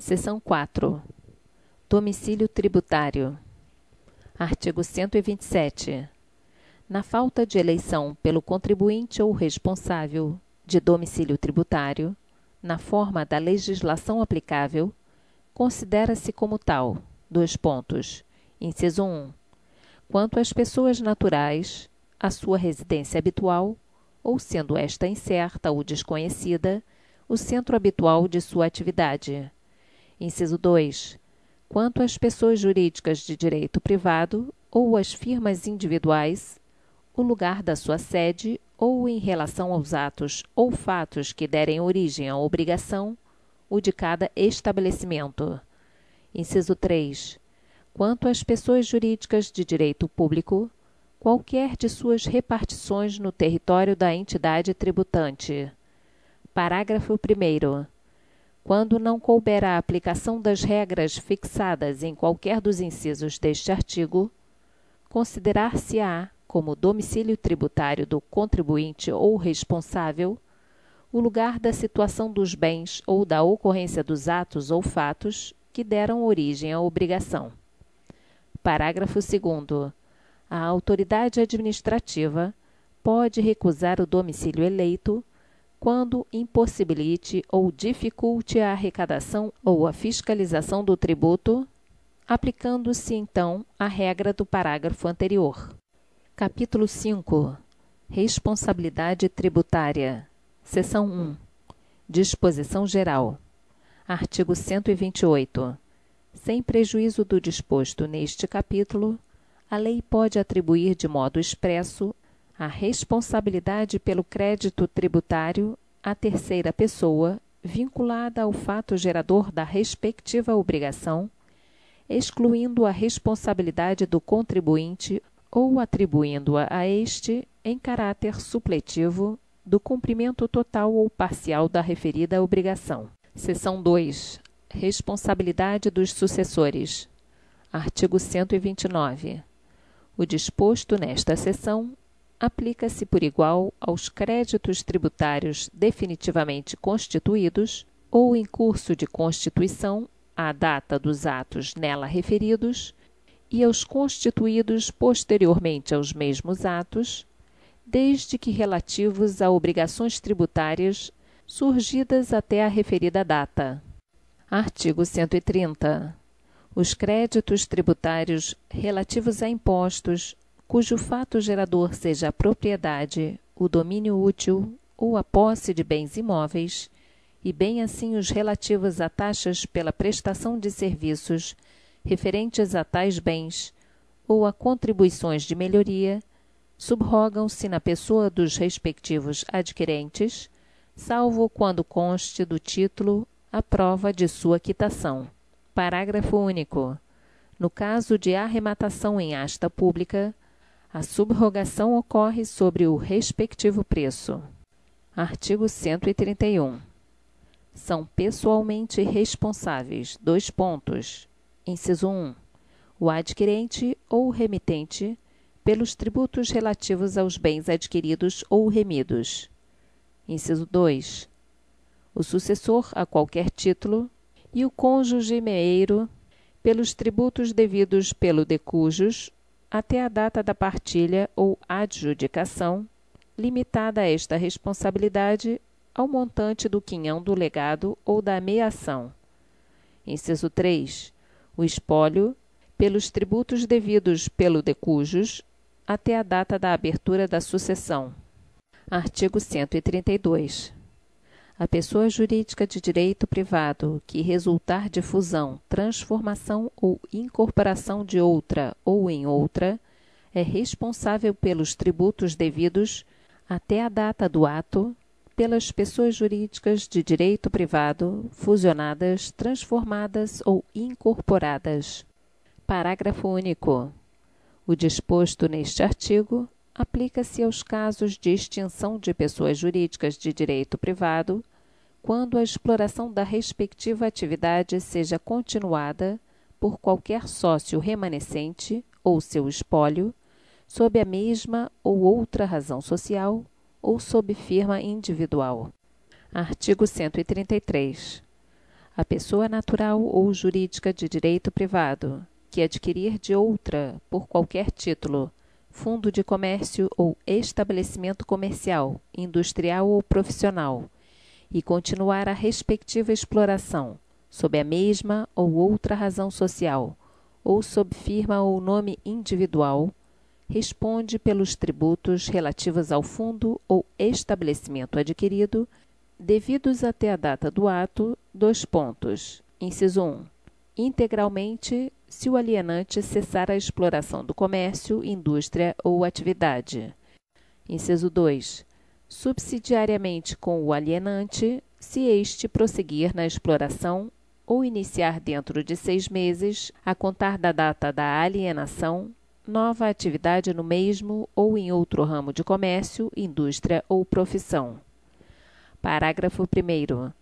Seção 4. Domicílio tributário. Artigo 127. Na falta de eleição pelo contribuinte ou responsável de domicílio tributário, na forma da legislação aplicável, considera-se como tal: Inciso 1. Quanto às pessoas naturais, a sua residência habitual, ou sendo esta incerta ou desconhecida, o centro habitual de sua atividade. Inciso 2. Quanto às pessoas jurídicas de direito privado ou às firmas individuais, o lugar da sua sede ou, em relação aos atos ou fatos que derem origem à obrigação, o de cada estabelecimento. Inciso 3. Quanto às pessoas jurídicas de direito público, qualquer de suas repartições no território da entidade tributante. Parágrafo 1º. Quando não couber a aplicação das regras fixadas em qualquer dos incisos deste artigo, considerar-se-á como domicílio tributário do contribuinte ou responsável o lugar da situação dos bens ou da ocorrência dos atos ou fatos que deram origem à obrigação. Parágrafo 2º. A autoridade administrativa pode recusar o domicílio eleito quando impossibilite ou dificulte a arrecadação ou a fiscalização do tributo, aplicando-se, então, a regra do parágrafo anterior. Capítulo 5. Responsabilidade tributária. Seção 1. Disposição geral. Artigo 128. Sem prejuízo do disposto neste capítulo, a lei pode atribuir de modo expresso a responsabilidade pelo crédito tributário à terceira pessoa vinculada ao fato gerador da respectiva obrigação, excluindo a responsabilidade do contribuinte ou atribuindo-a a este em caráter supletivo do cumprimento total ou parcial da referida obrigação. Seção 2. Responsabilidade dos sucessores. Artigo 129. O disposto nesta seção aplica-se por igual aos créditos tributários definitivamente constituídos ou em curso de constituição à data dos atos nela referidos e aos constituídos posteriormente aos mesmos atos, desde que relativos a obrigações tributárias surgidas até a referida data. Artigo 130. Os créditos tributários relativos a impostos, cujo fato gerador seja a propriedade, o domínio útil ou a posse de bens imóveis, e bem assim os relativos a taxas pela prestação de serviços referentes a tais bens ou a contribuições de melhoria, subrogam-se na pessoa dos respectivos adquirentes, salvo quando conste do título a prova de sua quitação. Parágrafo único. No caso de arrematação em asta pública, a subrogação ocorre sobre o respectivo preço. Artigo 131. São pessoalmente responsáveis: Inciso 1. O adquirente ou remitente pelos tributos relativos aos bens adquiridos ou remidos. Inciso 2. O sucessor a qualquer título e o cônjuge meeiro pelos tributos devidos pelo de cujus até a data da partilha ou adjudicação, limitada esta responsabilidade ao montante do quinhão do legado ou da meação. Inciso 3. O espólio pelos tributos devidos pelo de cujus até a data da abertura da sucessão. Artigo 132. A pessoa jurídica de direito privado que resultar de fusão, transformação ou incorporação de outra ou em outra é responsável pelos tributos devidos até a data do ato pelas pessoas jurídicas de direito privado fusionadas, transformadas ou incorporadas. Parágrafo único. O disposto neste artigo aplica-se aos casos de extinção de pessoas jurídicas de direito privado, quando a exploração da respectiva atividade seja continuada por qualquer sócio remanescente ou seu espólio, sob a mesma ou outra razão social ou sob firma individual. Artigo 133. A pessoa natural ou jurídica de direito privado, que adquirir de outra, por qualquer título, fundo de comércio ou estabelecimento comercial, industrial ou profissional, e continuar a respectiva exploração, sob a mesma ou outra razão social, ou sob firma ou nome individual, responde pelos tributos relativos ao fundo ou estabelecimento adquirido, devidos até a data do ato, : Inciso 1. Integralmente, se o alienante cessar a exploração do comércio, indústria ou atividade. Inciso 2. Subsidiariamente com o alienante, se este prosseguir na exploração ou iniciar dentro de 6 meses, a contar da data da alienação, nova atividade no mesmo ou em outro ramo de comércio, indústria ou profissão. Parágrafo 1º.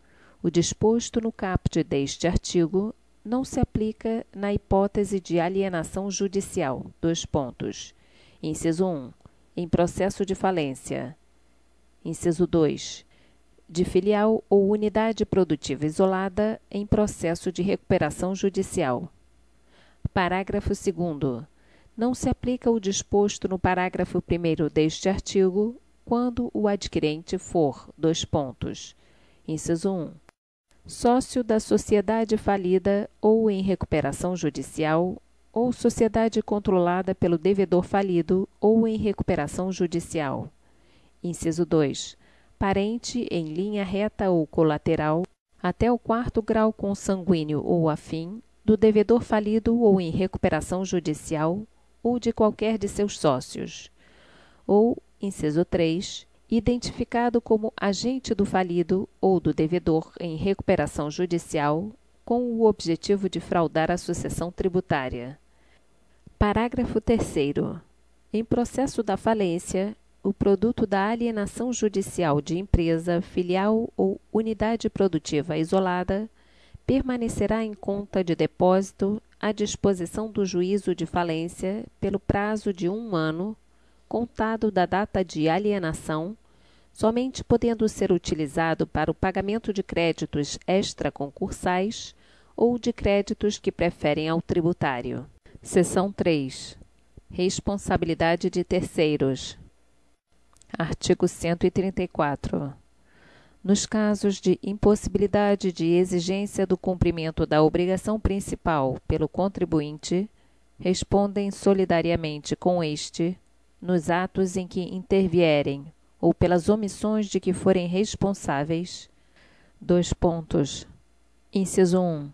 O disposto no caput deste artigo não se aplica na hipótese de alienação judicial. Inciso 1. Em processo de falência. Inciso 2. De filial ou unidade produtiva isolada em processo de recuperação judicial. Parágrafo 2º. Não se aplica o disposto no parágrafo 1º deste artigo quando o adquirente for: Inciso 1. Sócio da sociedade falida ou em recuperação judicial, ou sociedade controlada pelo devedor falido ou em recuperação judicial. Inciso 2. Parente em linha reta ou colateral, até o 4º grau consanguíneo ou afim, do devedor falido ou em recuperação judicial, ou de qualquer de seus sócios. Ou, inciso 3, identificado como agente do falido ou do devedor em recuperação judicial, com o objetivo de fraudar a sucessão tributária. Parágrafo 3º. Em processo da falência, o produto da alienação judicial de empresa, filial ou unidade produtiva isolada permanecerá em conta de depósito à disposição do juízo de falência pelo prazo de 1 ano, contado da data de alienação, somente podendo ser utilizado para o pagamento de créditos extraconcursais ou de créditos que preferem ao tributário. Seção 3. Responsabilidade de terceiros. Artigo 134. Nos casos de impossibilidade de exigência do cumprimento da obrigação principal pelo contribuinte, respondem solidariamente com este, nos atos em que intervierem ou pelas omissões de que forem responsáveis. Inciso 1.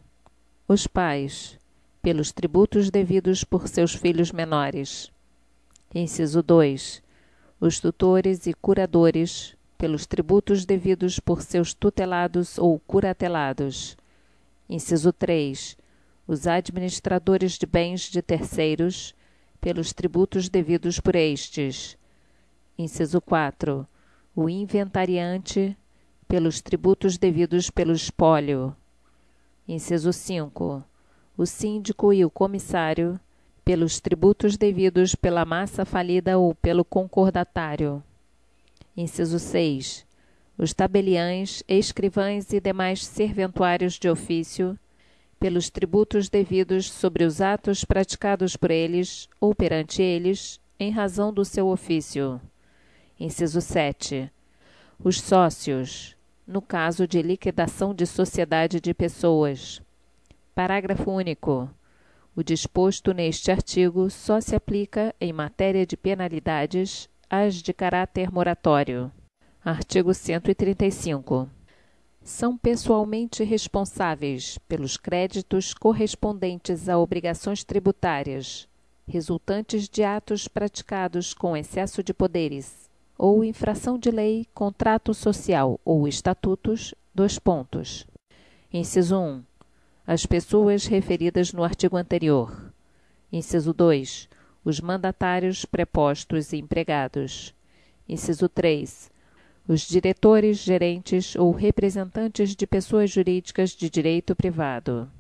Os pais, pelos tributos devidos por seus filhos menores. Inciso 2. Os tutores e curadores, pelos tributos devidos por seus tutelados ou curatelados. Inciso 3. Os administradores de bens de terceiros, pelos tributos devidos por estes. Inciso 4. O inventariante, pelos tributos devidos pelo espólio. Inciso 5. O síndico e o comissário, pelos tributos devidos pela massa falida ou pelo concordatário. Inciso 6. Os tabeliães, escrivães e demais serventuários de ofício, pelos tributos devidos sobre os atos praticados por eles ou perante eles, em razão do seu ofício. Inciso 7. Os sócios, no caso de liquidação de sociedade de pessoas. Parágrafo único. O disposto neste artigo só se aplica, em matéria de penalidades, às de caráter moratório. Artigo 135. São pessoalmente responsáveis pelos créditos correspondentes a obrigações tributárias, resultantes de atos praticados com excesso de poderes, ou infração de lei, contrato social ou estatutos. Inciso 1. As pessoas referidas no artigo anterior. Inciso 2. Os mandatários prepostos e empregados. Inciso 3. Os diretores, gerentes ou representantes de pessoas jurídicas de direito privado.